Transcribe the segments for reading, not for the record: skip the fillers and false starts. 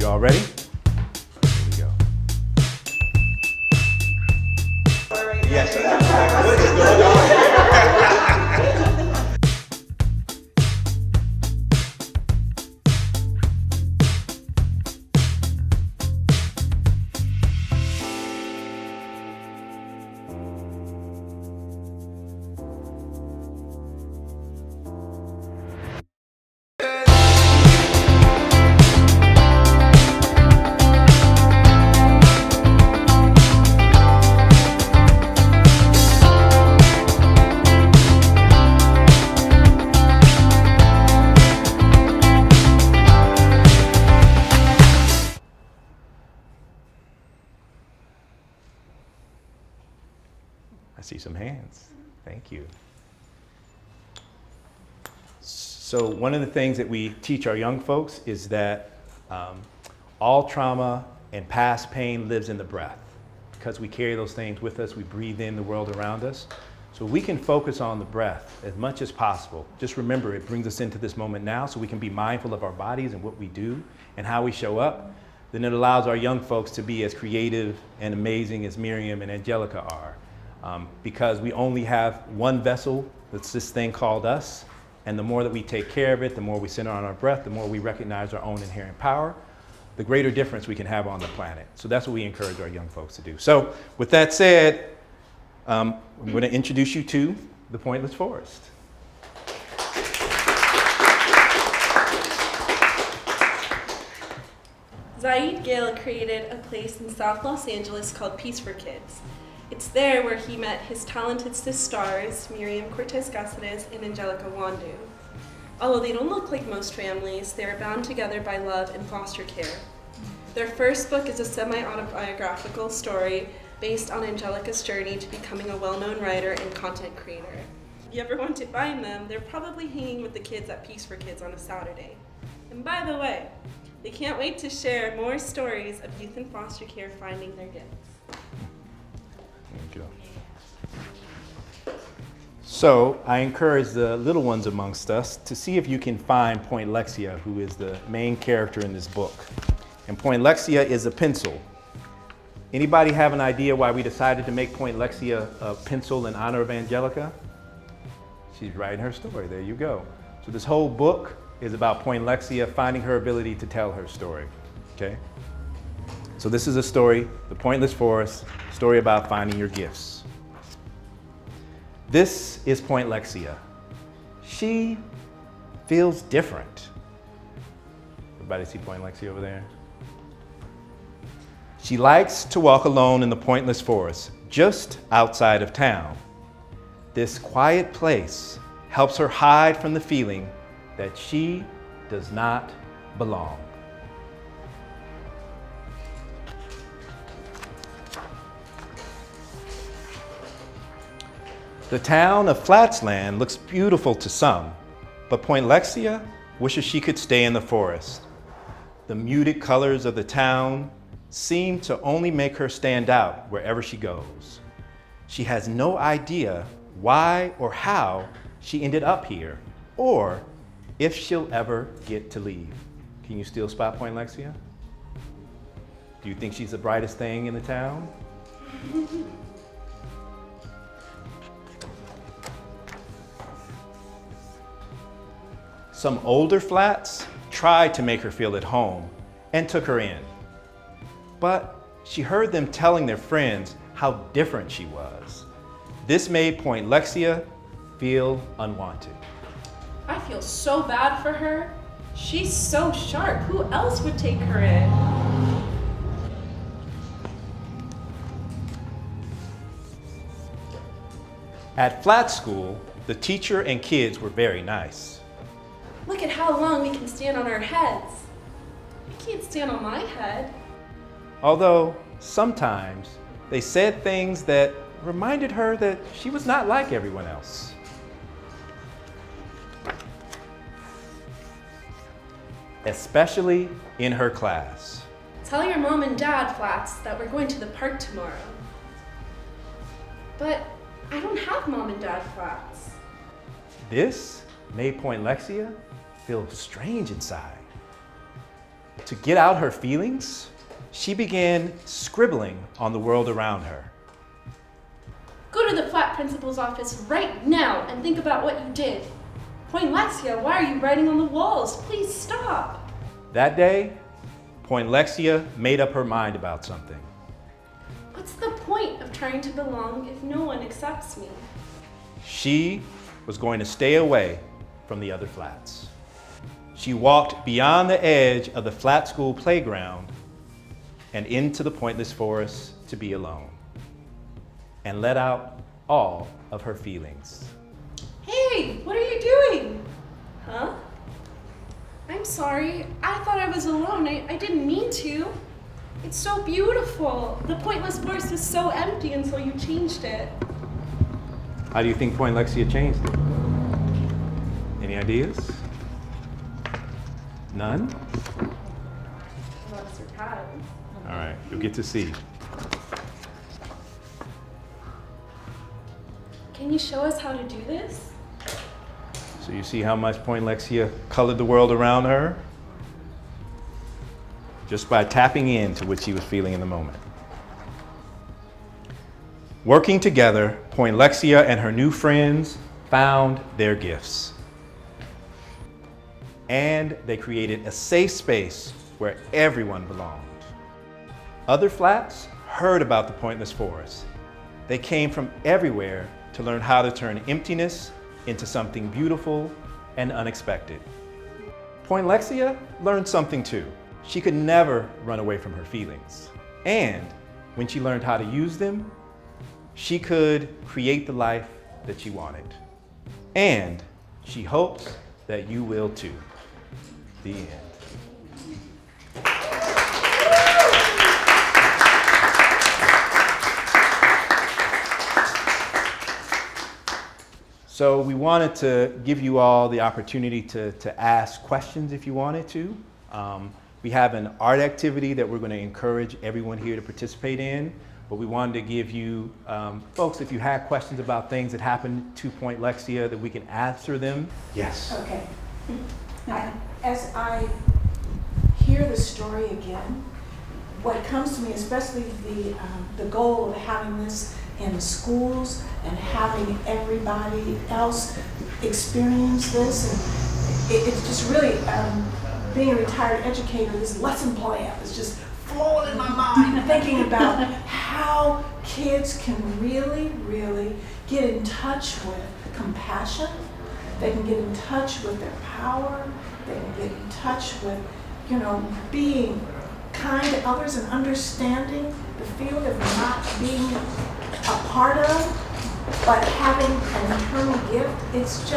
You all ready? Here we go. Yes, sir. What is going on here? I see some hands. Thank you. So one of the things that we teach our young folks is that all trauma and past pain lives in the breath. Because we carry those things with us, we breathe in the world around us. So we can focus on the breath as much as possible. Just remember, it brings us into this moment now so we can be mindful of our bodies and what we do and how we show up. Then it allows our young folks to be as creative and amazing as Miriam and Angelica are. Because we only have one vessel, that's this thing called us, and the more that we take care of it, the more we center on our breath, the more we recognize our own inherent power, the greater difference we can have on the planet. So that's what we encourage our young folks to do. So with that said, I'm going to introduce you to the Pointless Forest. Zaid Gayle created a place in South Los Angeles called Peace for Kids. It's there where he met his talented sisters, Mir Cortez-Cáceres and Angelica Nwandu. Although they don't look like most families, they are bound together by love and foster care. Their first book is a semi-autobiographical story based on Angelica's journey to becoming a well-known writer and content creator. If you ever want to find them, they're probably hanging with the kids at Peace for Kids on a Saturday. And by the way, they can't wait to share more stories of youth in foster care finding their gifts. Thank you. So I encourage the little ones amongst us to see if you can find Pointlexia, who is the main character in this book. And Pointlexia is a pencil. Anybody have an idea why we decided to make Pointlexia a pencil in honor of Angelica? She's writing her story, there you go. So this whole book is about Pointlexia finding her ability to tell her story, okay? So this is a story, The Pointless Forest, story about finding your gifts. This is Pointlexia. She feels different. Everybody see Pointlexia over there? She likes to walk alone in the pointless forest, just outside of town. This quiet place helps her hide from the feeling that she does not belong. The town of Flatsland looks beautiful to some, but Pointlexia wishes she could stay in the forest. The muted colors of the town seem to only make her stand out wherever she goes. She has no idea why or how she ended up here, or if she'll ever get to leave. Can you still spot Pointlexia? Do you think she's the brightest thing in the town? Some older flats tried to make her feel at home and took her in. But she heard them telling their friends how different she was. This made Pointlexia feel unwanted. I feel so bad for her. She's so sharp. Who else would take her in? At flat school, the teacher and kids were very nice. Look at how long we can stand on our heads. I can't stand on my head. Although sometimes they said things that reminded her that she was not like everyone else. Especially in her class. Tell your mom and dad, Flats, that we're going to the park tomorrow. But I don't have mom and dad, Flats. This made Pointlexia feel strange inside. to get out her feelings, she began scribbling on the world around her. Go to the flat principal's office right now and think about what you did. Pointlexia, why are you writing on the walls? Please stop. That day, Pointlexia made up her mind about something. What's the point of trying to belong if no one accepts me? She was going to stay away from the other flats. She walked beyond the edge of the flat school playground and into the pointless forest to be alone, and let out all of her feelings. Hey, what are you doing? Huh? I'm sorry. I thought I was alone. I didn't mean to. It's so beautiful. The pointless forest was so empty until you changed it. How do you think Pointlexia changed it? Any ideas? None? Not a surprise. All right, you'll get to see. Can you show us how to do this? So you see how much Pointlexia colored the world around her? Just by tapping into what she was feeling in the moment. Working together, Pointlexia and her new friends found their gifts. And they created a safe space where everyone belonged. Other flats heard about the pointless forest. They came from everywhere to learn how to turn emptiness into something beautiful and unexpected. Pointlexia learned something too. She could never run away from her feelings. And when she learned how to use them, she could create the life that she wanted. And she hopes that you will too. The end. So we wanted to give you all the opportunity to ask questions if you wanted to. We have an art activity that we're going to encourage everyone here to participate in, but we wanted to give you, folks, if you had questions about things that happened to Pointlexia, that we can answer them. Yes. Okay. As I hear the story again, what comes to me, especially the goal of having this in schools and having everybody else experience this, and it's just really, being a retired educator, this lesson plan is just flowing in my mind, thinking about how kids can really, really get in touch with compassion. They can get in touch with their power. They can get in touch with, being kind to others and understanding the feeling of not being a part of, but having an internal gift. It's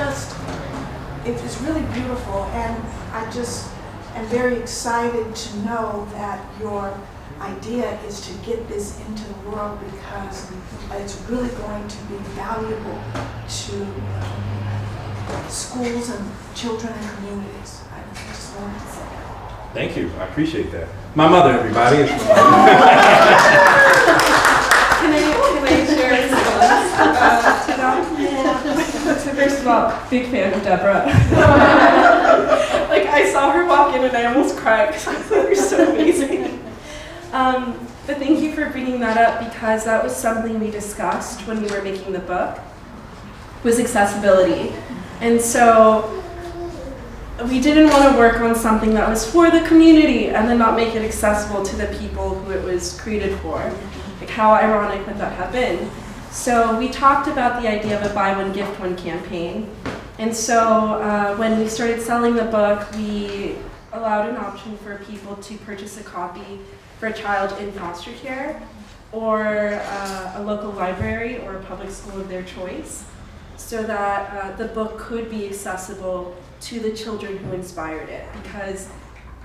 really beautiful, and I just am very excited to know that your idea is to get this into the world, because it's really going to be valuable to schools and children and communities. I just wanted to say that. Thank you. I appreciate that. My mother, everybody. Is Can I share a response to that? Yeah. So first of all, big fan of Deborah. Like, I saw her walk in and I almost cried because I thought you're so amazing. But thank you for bringing that up, because that was something we discussed when we were making the book, was accessibility. And so we didn't want to work on something that was for the community and then not make it accessible to the people who it was created for. Like, how ironic would that have been? So we talked about the idea of a buy one, gift one campaign. And so when we started selling the book, we allowed an option for people to purchase a copy for a child in foster care, or a local library or a public school of their choice, so that the book could be accessible to the children who inspired it, because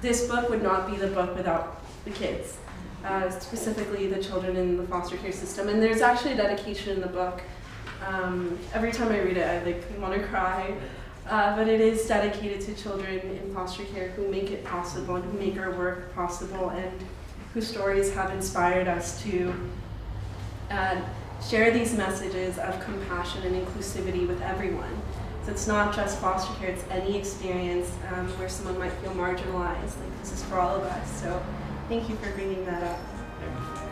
this book would not be the book without the kids, specifically the children in the foster care system. And there's actually a dedication in the book. Every time I read it, I want to cry. But it is dedicated to children in foster care who make it possible and who make our work possible, and whose stories have inspired us to share these messages of compassion and inclusivity with everyone. So it's not just foster care, it's any experience where someone might feel marginalized. Like, this is for all of us. So thank you for bringing that up.